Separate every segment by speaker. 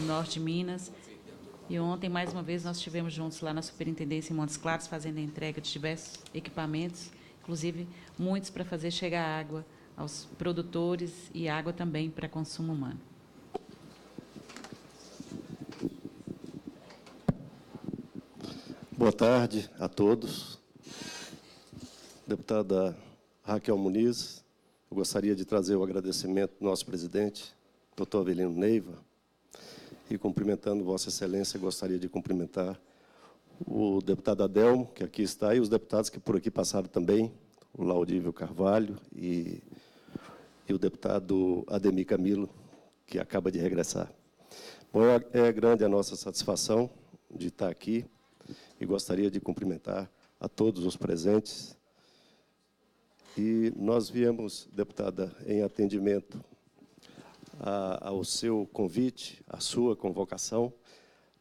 Speaker 1: norte de Minas. E ontem, mais uma vez, nós estivemos juntos lá na Superintendência em Montes Claros, fazendo a entrega de diversos equipamentos, inclusive muitos para fazer chegar água aos produtores e água também para consumo humano.
Speaker 2: Boa tarde a todos. Deputada Raquel Muniz, eu gostaria de trazer o agradecimento do nosso presidente, doutor Avelino Neiva, e cumprimentando Vossa Excelência, gostaria de cumprimentar o deputado Adelmo, que aqui está, e os deputados que por aqui passaram também, o Laudívio Carvalho e o deputado Ademir Camilo, que acaba de regressar. Bom, é grande a nossa satisfação de estar aqui e gostaria de cumprimentar a todos os presentes. E nós viemos, deputada, em atendimento ao seu convite, à sua convocação,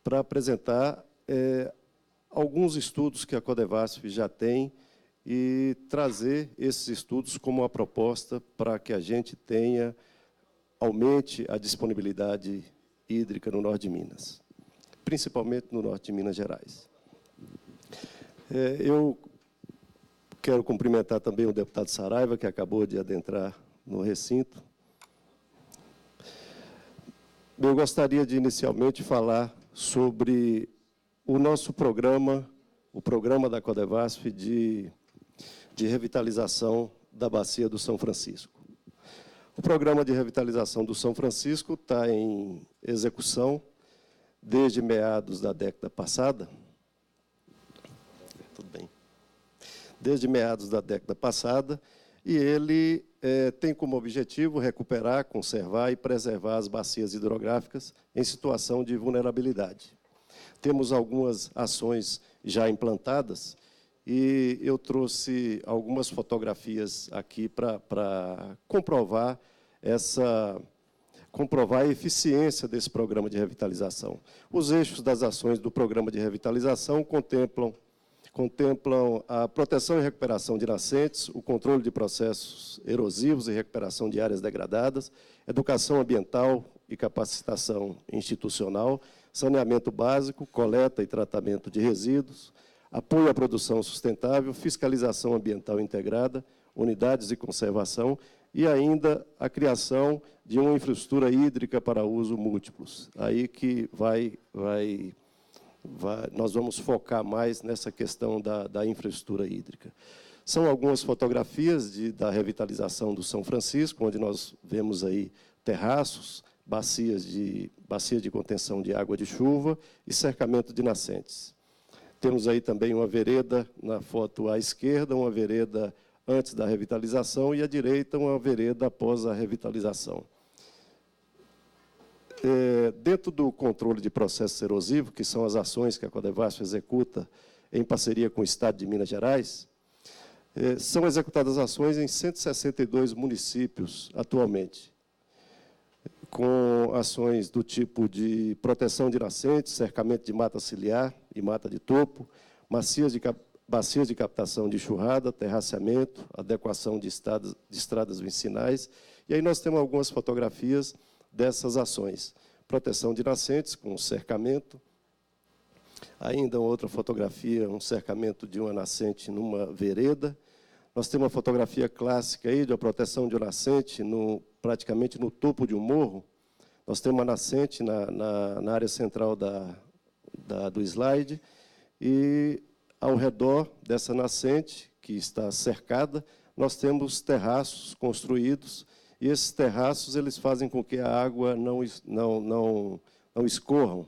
Speaker 2: para apresentar alguns estudos que a Codevasf já tem e trazer esses estudos como uma proposta para que a gente aumente a disponibilidade hídrica no norte de Minas, principalmente no norte de Minas Gerais. Eu quero cumprimentar também o deputado Saraiva, que acabou de adentrar no recinto. Eu gostaria de, inicialmente, falar sobre o nosso programa, o programa da Codevasf de revitalização da Bacia do São Francisco. O programa de revitalização do São Francisco está em execução desde meados da década passada. Tudo bem. Desde meados da década passada, e ele tem como objetivo recuperar, conservar e preservar as bacias hidrográficas em situação de vulnerabilidade. Temos algumas ações já implantadas, e eu trouxe algumas fotografias aqui para comprovar a eficiência desse programa de revitalização. Os eixos das ações do programa de revitalização contemplam a proteção e recuperação de nascentes, o controle de processos erosivos e recuperação de áreas degradadas, educação ambiental e capacitação institucional, saneamento básico, coleta e tratamento de resíduos, apoio à produção sustentável, fiscalização ambiental integrada, unidades de conservação e ainda a criação de uma infraestrutura hídrica para uso múltiplos. Aí que nós vamos focar mais nessa questão da infraestrutura hídrica. São algumas fotografias da revitalização do São Francisco, onde nós vemos aí terraços, bacias de contenção de água de chuva e cercamento de nascentes. Temos aí também uma vereda, na foto à esquerda, uma vereda antes da revitalização e à direita uma vereda após a revitalização. Dentro do controle de processo erosivo, que são as ações que a Codevasf executa em parceria com o Estado de Minas Gerais, são executadas ações em 162 municípios atualmente, com ações do tipo de proteção de nascentes, cercamento de mata ciliar e mata de topo, bacias de captação de enxurrada, terraceamento, adequação de estradas vicinais. E aí nós temos algumas fotografias dessas ações. Proteção de nascentes, com cercamento. Ainda outra fotografia, um cercamento de uma nascente numa vereda. Nós temos uma fotografia clássica aí de uma proteção de uma nascente praticamente no topo de um morro. Nós temos uma nascente na área central do slide e, ao redor dessa nascente, que está cercada, nós temos terraços construídos. E esses terraços eles fazem com que a água não escorram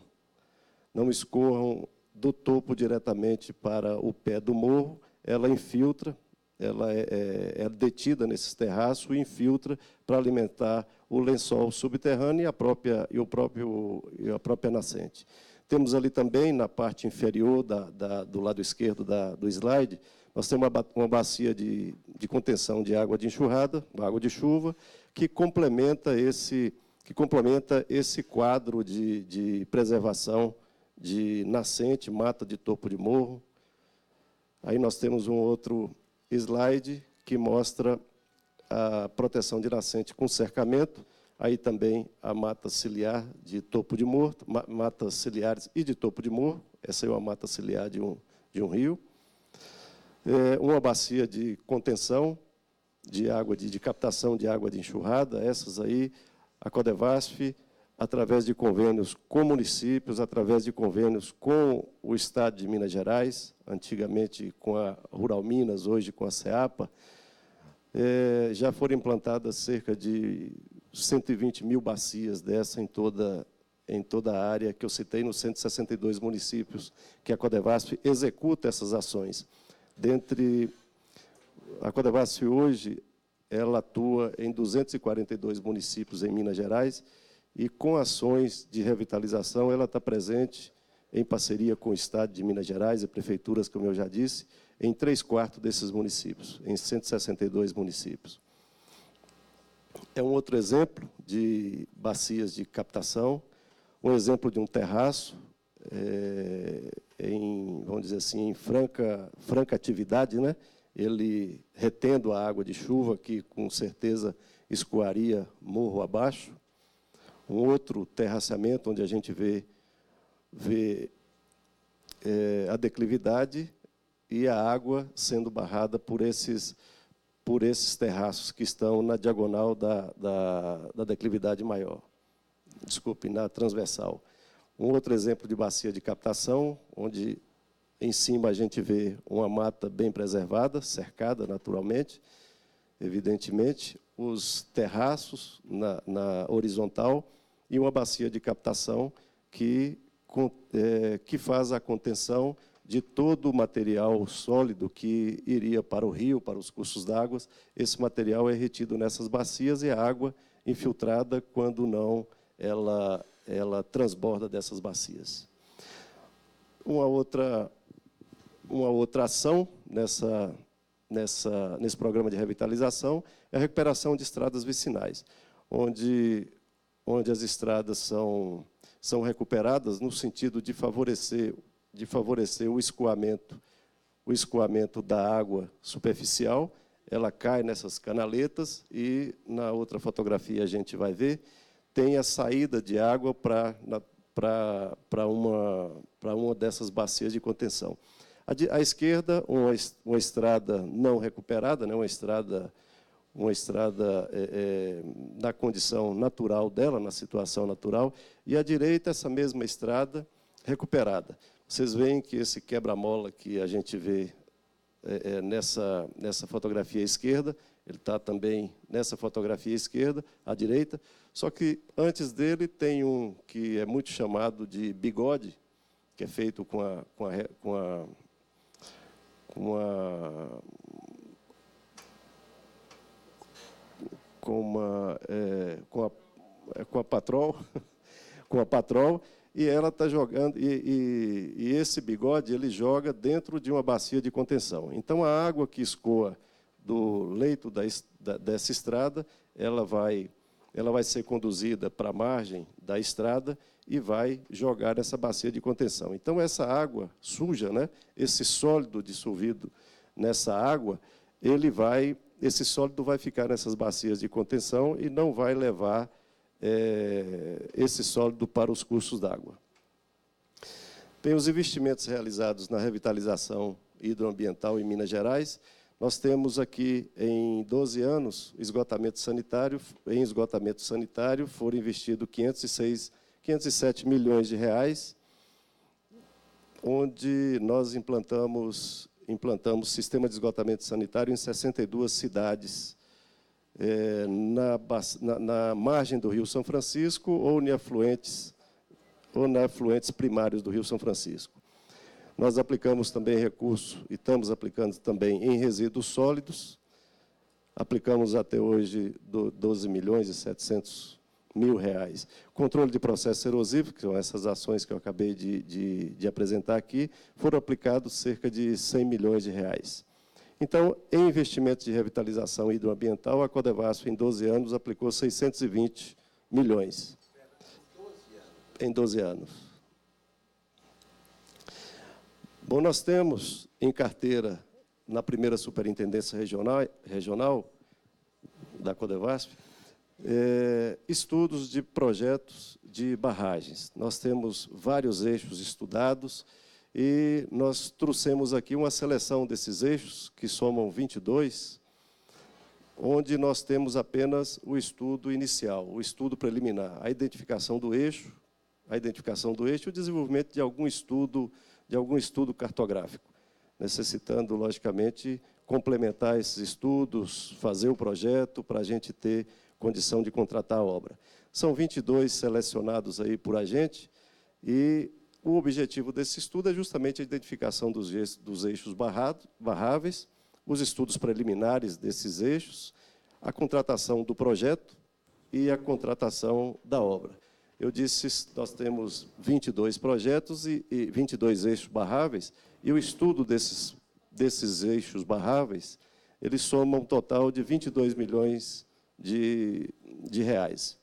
Speaker 2: do topo diretamente para o pé do morro. Ela infiltra, ela é detida nesses terraços e infiltra para alimentar o lençol subterrâneo e a própria nascente. Temos ali também, na parte inferior do lado esquerdo do slide, nós temos uma bacia de contenção de água de enxurrada, água de chuva, que complementa esse quadro de preservação de nascente, mata de topo de morro. Aí nós temos um outro slide que mostra a proteção de nascente com cercamento. aí também a mata ciliar de topo de morro, matas ciliares e de topo de morro, essa é uma mata ciliar de um rio, uma bacia de contenção de água, de captação de água de enxurrada, essas aí, a Codevasf, através de convênios com municípios, através de convênios com o Estado de Minas Gerais, antigamente com a Rural Minas, hoje com a CEAPA, já foram implantadas cerca de 120 mil bacias dessa em toda a área que eu citei, nos 162 municípios que a Codevasf executa essas ações. A Codevasf hoje, ela atua em 242 municípios em Minas Gerais e, com ações de revitalização, ela está presente em parceria com o Estado de Minas Gerais e prefeituras, como eu já disse, em 3/4 desses municípios, em 162 municípios. É um outro exemplo de bacias de captação, um exemplo de um terraço, vamos dizer assim, em franca atividade, né? Ele retendo a água de chuva, que com certeza escoaria morro abaixo. Um outro terraceamento, onde a gente vê a declividade e a água sendo barrada por esses terraços que estão na diagonal da declividade maior. Desculpe, na transversal. Um outro exemplo de bacia de captação, onde em cima a gente vê uma mata bem preservada, cercada naturalmente, evidentemente, os terraços na horizontal e uma bacia de captação que faz a contenção de todo o material sólido que iria para o rio, para os cursos d'água. Esse material é retido nessas bacias e a água infiltrada, quando não, ela transborda dessas bacias. Uma outra ação nesse programa de revitalização é a recuperação de estradas vicinais, onde as estradas são recuperadas no sentido de favorecer o escoamento da água superficial. Ela cai nessas canaletas e, na outra fotografia, a gente vai ver, tem a saída de água para uma dessas bacias de contenção. À esquerda, uma estrada não recuperada, né, uma estrada na condição natural dela, na situação natural, e à direita, essa mesma estrada recuperada. Vocês veem que esse quebra-mola que a gente vê nessa fotografia esquerda, ele está também nessa fotografia esquerda, à direita, só que antes dele tem um que é muito chamado de bigode, que é feito com a patrol, e ela está jogando, e esse bigode ele joga dentro de uma bacia de contenção. Então, a água que escoa do leito dessa estrada, ela vai ser conduzida para a margem da estrada e vai jogar nessa bacia de contenção. Então, essa água suja, né, esse sólido dissolvido nessa água, esse sólido vai ficar nessas bacias de contenção e não vai levar esse sólido para os cursos d'água. Tem os investimentos realizados na revitalização hidroambiental em Minas Gerais. Nós temos aqui, em 12 anos, esgotamento sanitário. Em esgotamento sanitário foram investidos 507 milhões de reais, onde nós implantamos sistema de esgotamento sanitário em 62 cidades, na margem do Rio São Francisco ou em afluentes primários do Rio São Francisco. Nós aplicamos também recurso, e estamos aplicando também em resíduos sólidos. Aplicamos até hoje 12 milhões e 700 mil reais. Controle de processo erosivo, que são essas ações que eu acabei de apresentar aqui, foram aplicados cerca de 100 milhões de reais. Então, em investimentos de revitalização hidroambiental, a Codevasf, em 12 anos, aplicou 620 milhões. Em 12 anos. Bom, nós temos em carteira, na primeira superintendência regional da Codevasf, Estudos de projetos de barragens. Nós temos vários eixos estudados e nós trouxemos aqui uma seleção desses eixos, que somam 22, onde nós temos apenas o estudo inicial, o estudo preliminar, a identificação do eixo e o desenvolvimento de algum estudo cartográfico, necessitando, logicamente, complementar esses estudos, fazer o projeto para a gente ter condição de contratar a obra. São 22 selecionados aí por a gente, e o objetivo desse estudo é justamente a identificação dos eixos barráveis, os estudos preliminares desses eixos, a contratação do projeto e a contratação da obra. Eu disse, nós temos 22 projetos e 22 eixos barráveis, e o estudo desses eixos barráveis, eles somam um total de 22 milhões de reais.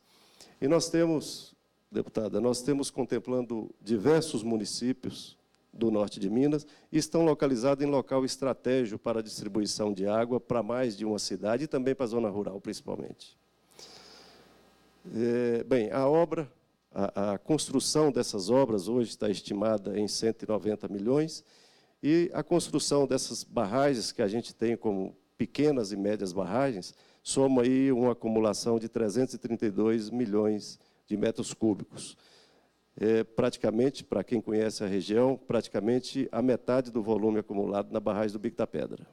Speaker 2: E nós temos, deputada, nós temos contemplando diversos municípios do norte de Minas, e estão localizados em local estratégico para a distribuição de água para mais de uma cidade, e também para a zona rural, principalmente. Bem, a construção dessas obras hoje está estimada em 190 milhões, e a construção dessas barragens, que a gente tem como pequenas e médias barragens, soma aí uma acumulação de 332 milhões de metros cúbicos. Praticamente, para quem conhece a região, praticamente a metade do volume acumulado na barragem do Bico da Pedra.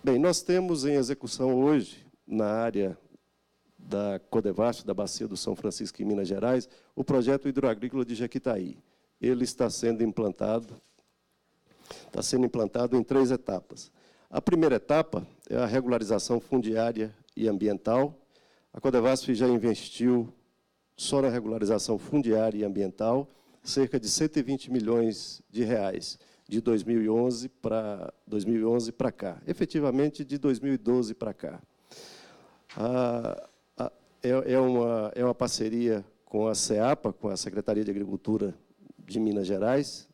Speaker 2: Bem, nós temos em execução hoje, na área da Codevasf, da Bacia do São Francisco, em Minas Gerais, o projeto hidroagrícola de Jequitaí. Ele está sendo implantado em 3 etapas. A primeira etapa é a regularização fundiária e ambiental. A Codevasf já investiu, só na regularização fundiária e ambiental, cerca de 120 milhões de reais, de 2011 para cá, efetivamente de 2012 para cá. É uma parceria com a SEAPA, com a Secretaria de Agricultura de Minas Gerais,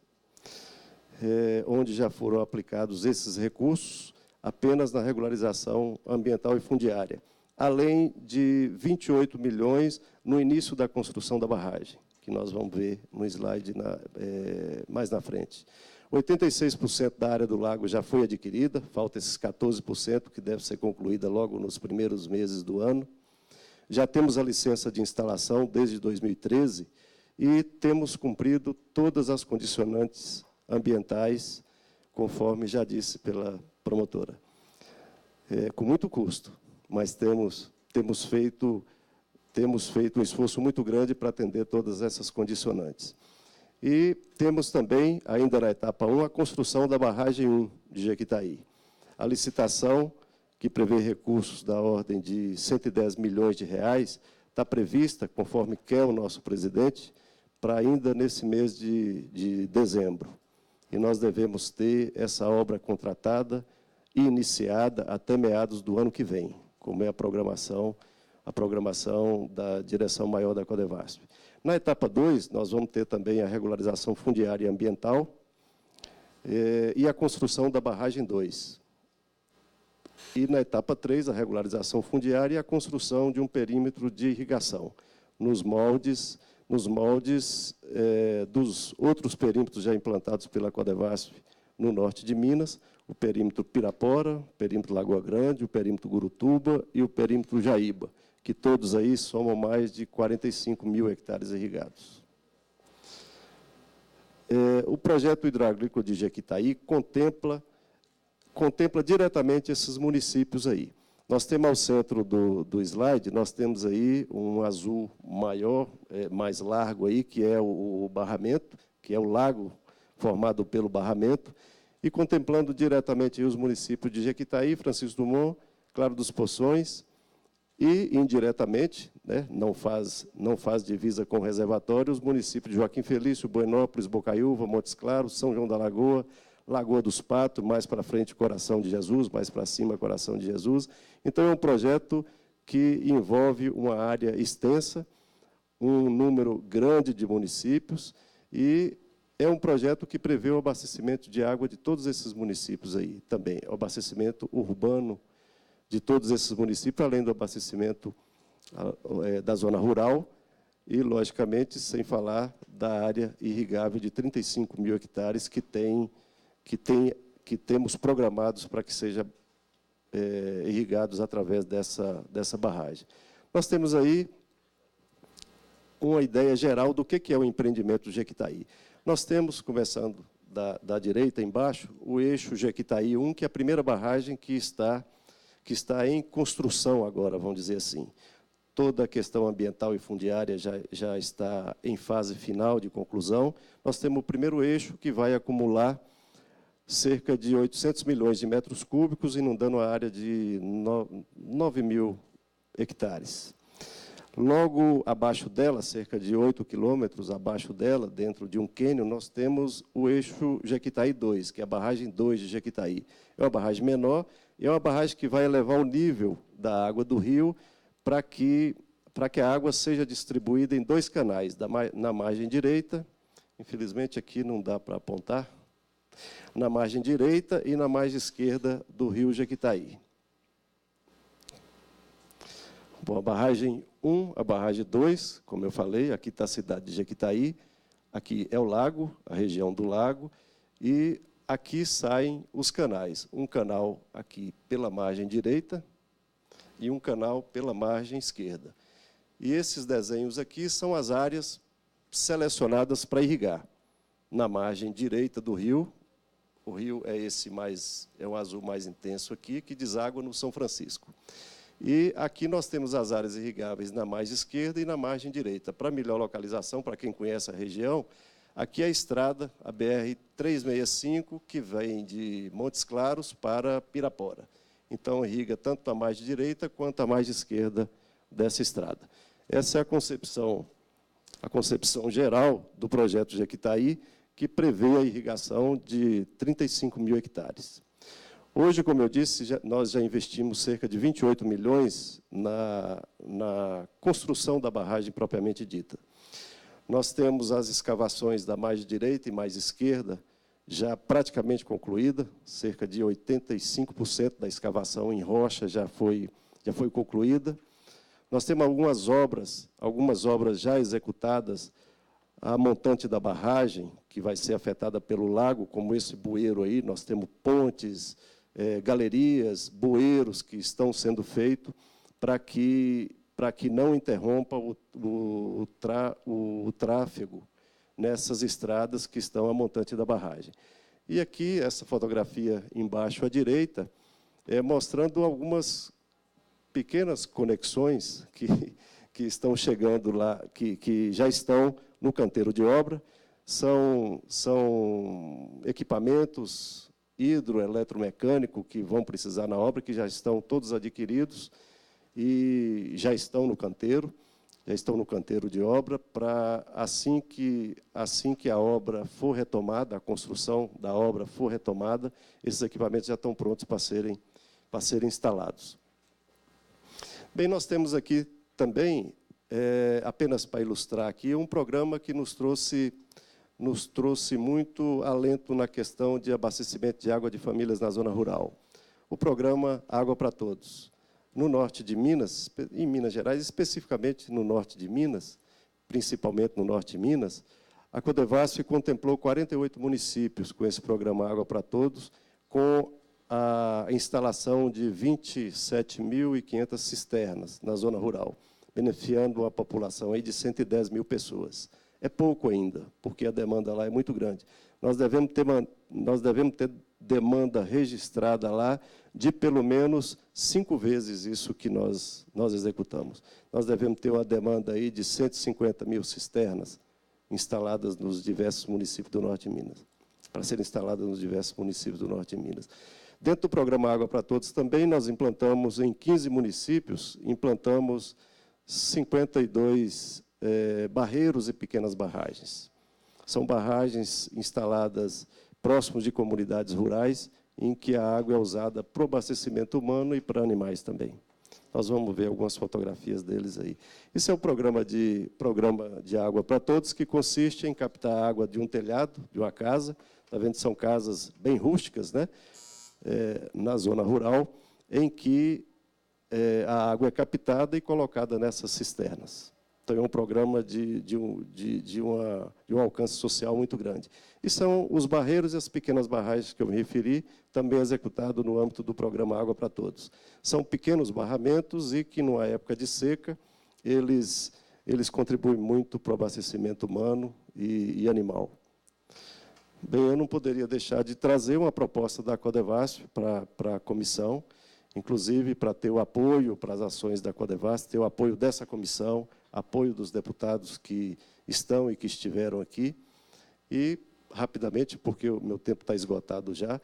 Speaker 2: onde já foram aplicados esses recursos apenas na regularização ambiental e fundiária, além de 28 milhões no início da construção da barragem, que nós vamos ver no slide mais na frente. 86% da área do lago já foi adquirida, falta esses 14%, que deve ser concluída logo nos primeiros meses do ano. Já temos a licença de instalação desde 2013 e temos cumprido todas as condicionantes ambientais, conforme já disse pela promotora. Com muito custo, mas temos feito um esforço muito grande para atender todas essas condicionantes. E temos também, ainda na etapa 1, a construção da barragem 1 de Jequitaí. A licitação, que prevê recursos da ordem de 110 milhões de reais, está prevista, conforme quer o nosso presidente, para ainda nesse mês de dezembro. E nós devemos ter essa obra contratada e iniciada até meados do ano que vem, como é a programação da Direção Maior da Codevasf. Na etapa 2, nós vamos ter também a regularização fundiária e ambiental e a construção da barragem 2. E, na etapa 3, a regularização fundiária e a construção de um perímetro de irrigação, nos moldes dos outros perímetros já implantados pela Codevasf no norte de Minas, o perímetro Pirapora, o perímetro Lagoa Grande, o perímetro Gurutuba e o perímetro Jaíba, que todos aí somam mais de 45 mil hectares irrigados. O projeto hidroagrícola de Jequitaí contempla diretamente esses municípios aí. Nós temos ao centro do slide, nós temos aí um azul maior, mais largo aí, que é o barramento, que é o lago formado pelo barramento, e contemplando diretamente os municípios de Jequitaí, Francisco Dumont, Claro dos Poções, e, indiretamente, não faz divisa com o reservatório, os municípios de Joaquim Felício, Buenópolis, Bocaiúva, Montes Claros, São João da Lagoa, Lagoa dos Patos, mais para frente, Coração de Jesus, mais para cima, Coração de Jesus. Então, é um projeto que envolve uma área extensa, um número grande de municípios, e é um projeto que prevê o abastecimento de água de todos esses municípios aí também, o abastecimento urbano de todos esses municípios, além do abastecimento da zona rural e, logicamente, sem falar da área irrigável de 35 mil hectares que temos programados para que sejam irrigados através dessa barragem. Nós temos aí uma ideia geral do que é o empreendimento do Jequitaí. Nós temos, começando da direita embaixo, o eixo Jequitaí 1, que é a primeira barragem que está em construção agora, vamos dizer assim. Toda a questão ambiental e fundiária já está em fase final de conclusão. Nós temos o primeiro eixo, que vai acumular cerca de 800 milhões de metros cúbicos, inundando a área de 9 mil hectares. Logo abaixo dela, cerca de 8 quilômetros abaixo dela, dentro de um cânion, nós temos o eixo Jequitaí 2, que é a barragem 2 de Jequitaí. É uma barragem menor e é uma barragem que vai elevar o nível da água do rio para que a água seja distribuída em 2 canais, na margem direita, infelizmente aqui não dá para apontar, na margem direita e na margem esquerda do rio Jequitaí. Bom, a barragem 1, a barragem 2, como eu falei, aqui está a cidade de Jequitaí, aqui é o lago, a região do lago, e aqui saem os canais. Um canal aqui pela margem direita e um canal pela margem esquerda. E esses desenhos aqui são as áreas selecionadas para irrigar. Na margem direita do rio, o rio é um azul mais intenso aqui, que deságua no São Francisco. E aqui nós temos as áreas irrigáveis na margem esquerda e na margem direita. Para melhor localização, para quem conhece a região, aqui é a estrada, a BR-365, que vem de Montes Claros para Pirapora. Então, irriga tanto a margem direita quanto a margem esquerda dessa estrada. Essa é a concepção geral do projeto Jequitaí, que prevê a irrigação de 35 mil hectares. Hoje, como eu disse, nós já investimos cerca de 28 milhões na construção da barragem propriamente dita. Nós temos as escavações da margem direita e margem esquerda já praticamente concluída, cerca de 85% da escavação em rocha já foi concluída. Nós temos algumas obras já executadas, a montante da barragem, que vai ser afetada pelo lago, como esse bueiro aí, nós temos pontes, galerias, bueiros que estão sendo feitos para que não interrompa o tráfego nessas estradas que estão a montante da barragem. E aqui, essa fotografia embaixo à direita, mostrando algumas pequenas conexões que estão chegando lá, que já estão no canteiro de obra. São equipamentos hidroeletromecânicos que vão precisar na obra, que já estão todos adquiridos e já estão no canteiro de obra, para assim que a obra for retomada, a construção da obra for retomada, esses equipamentos já estão prontos para serem instalados. Bem, nós temos aqui também, apenas para ilustrar aqui, um programa que nos trouxe muito alento na questão de abastecimento de água de famílias na zona rural. O programa Água para Todos. No norte de Minas, em Minas Gerais, especificamente no norte de Minas, principalmente no norte de Minas, a Codevasf contemplou 48 municípios com esse programa Água para Todos, com a instalação de 27.500 cisternas na zona rural, beneficiando uma população aí de 110 mil pessoas. É pouco ainda, porque a demanda lá é muito grande. Nós devemos ter demanda registrada lá de pelo menos 5 vezes isso que nós executamos. Nós devemos ter uma demanda aí de 150 mil cisternas instaladas nos diversos municípios do norte de Minas, para serem instaladas nos diversos municípios do norte de Minas. Dentro do programa Água para Todos também, nós implantamos em 15 municípios, 52 barreiros e pequenas barragens. São barragens instaladas próximos de comunidades rurais, em que a água é usada para o abastecimento humano e para animais também. Nós vamos ver algumas fotografias deles aí. Esse é o programa de Água para Todos, que consiste em captar a água de um telhado, de uma casa. Está vendo, são casas bem rústicas, né? Na zona rural, em que a água é captada e colocada nessas cisternas. Então, é um programa de um alcance social muito grande. E são os barreiros e as pequenas barragens que eu me referi, também executado no âmbito do programa Água para Todos. São pequenos barramentos e que, numa época de seca, eles contribuem muito para o abastecimento humano e animal. Bem, eu não poderia deixar de trazer uma proposta da Codevasf para a comissão, inclusive para ter o apoio para as ações da Codevasf, ter o apoio dessa comissão, apoio dos deputados que estão e que estiveram aqui. E, rapidamente, porque o meu tempo está esgotado já,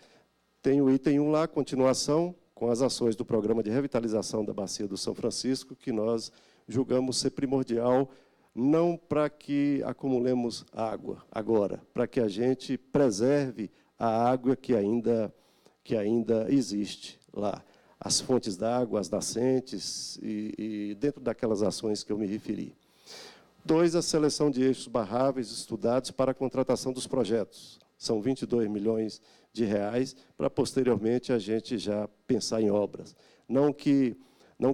Speaker 2: tem o item 1 lá, continuação, com as ações do Programa de Revitalização da Bacia do São Francisco, que nós julgamos ser primordial, não para que acumulemos água agora, para que a gente preserve a água que ainda existe lá. As fontes d'água, as nascentes, e dentro daquelas ações que eu me referi. 2, a seleção de eixos barráveis estudados para a contratação dos projetos. São 22 milhões de reais, para, posteriormente, a gente já pensar em obras. Não que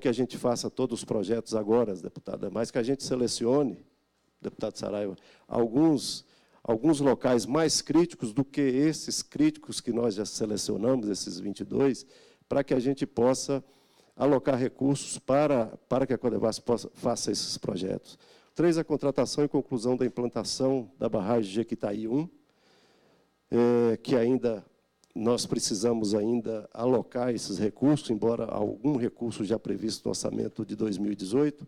Speaker 2: a gente faça todos os projetos agora, deputada, mas que a gente selecione, deputado Saraiva, alguns locais mais críticos do que esses críticos que nós já selecionamos, esses 22, para que a gente possa alocar recursos para que a Codevasf faça esses projetos. 3, a contratação e conclusão da implantação da barragem de Jequitaí 1, que ainda nós precisamos ainda alocar esses recursos, embora algum recurso já previsto no orçamento de 2018.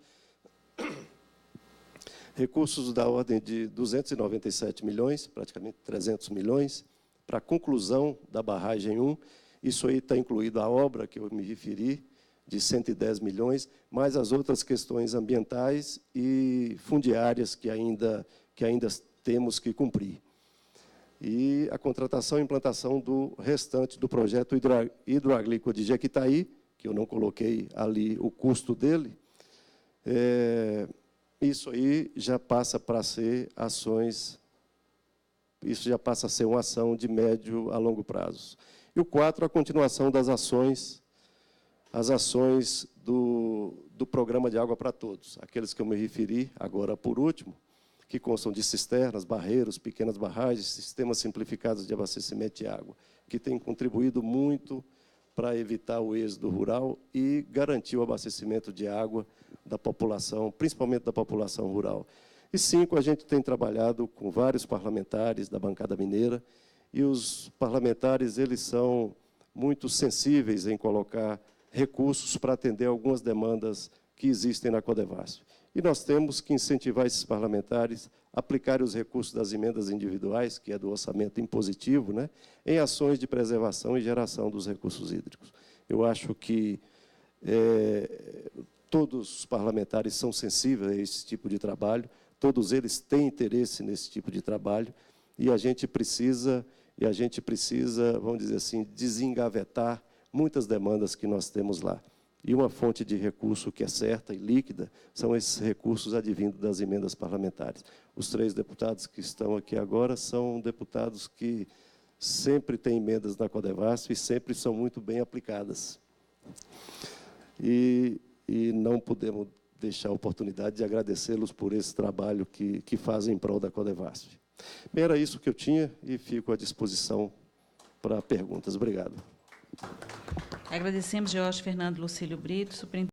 Speaker 2: Recursos da ordem de 297 milhões, praticamente 300 milhões, para a conclusão da barragem 1. Isso aí está incluído a obra que eu me referi, de 110 milhões, mais as outras questões ambientais e fundiárias que ainda temos que cumprir. E a contratação e implantação do restante do projeto hidroagrícola de Jequitaí, que eu não coloquei ali o custo dele, isso aí já passa para ser ações, isso já passa a ser uma ação de médio a longo prazo. E o 4, a continuação das ações, as ações do Programa de Água para Todos, aqueles que eu me referi agora por último, que constam de cisternas, barreiros, pequenas barragens, sistemas simplificados de abastecimento de água, que têm contribuído muito para evitar o êxodo rural e garantir o abastecimento de água da população, principalmente da população rural. E 5, a gente tem trabalhado com vários parlamentares da bancada mineira, e os parlamentares eles são muito sensíveis em colocar recursos para atender algumas demandas que existem na Codevasf. E nós temos que incentivar esses parlamentares a aplicarem os recursos das emendas individuais, que é do orçamento impositivo, né, em ações de preservação e geração dos recursos hídricos. Eu acho que todos os parlamentares são sensíveis a esse tipo de trabalho, todos eles têm interesse nesse tipo de trabalho, e a gente precisa, vamos dizer assim, desengavetar muitas demandas que nós temos lá. E uma fonte de recurso que é certa e líquida são esses recursos advindos das emendas parlamentares. Os 3 deputados que estão aqui agora são deputados que sempre têm emendas na Codevasf e sempre são muito bem aplicadas. E não podemos deixar a oportunidade de agradecê-los por esse trabalho que fazem em prol da Codevasf. Bem, era isso que eu tinha e fico à disposição para perguntas. Obrigado.
Speaker 1: Agradecemos, Jorge Fernando Lucílio Brito, superintendente.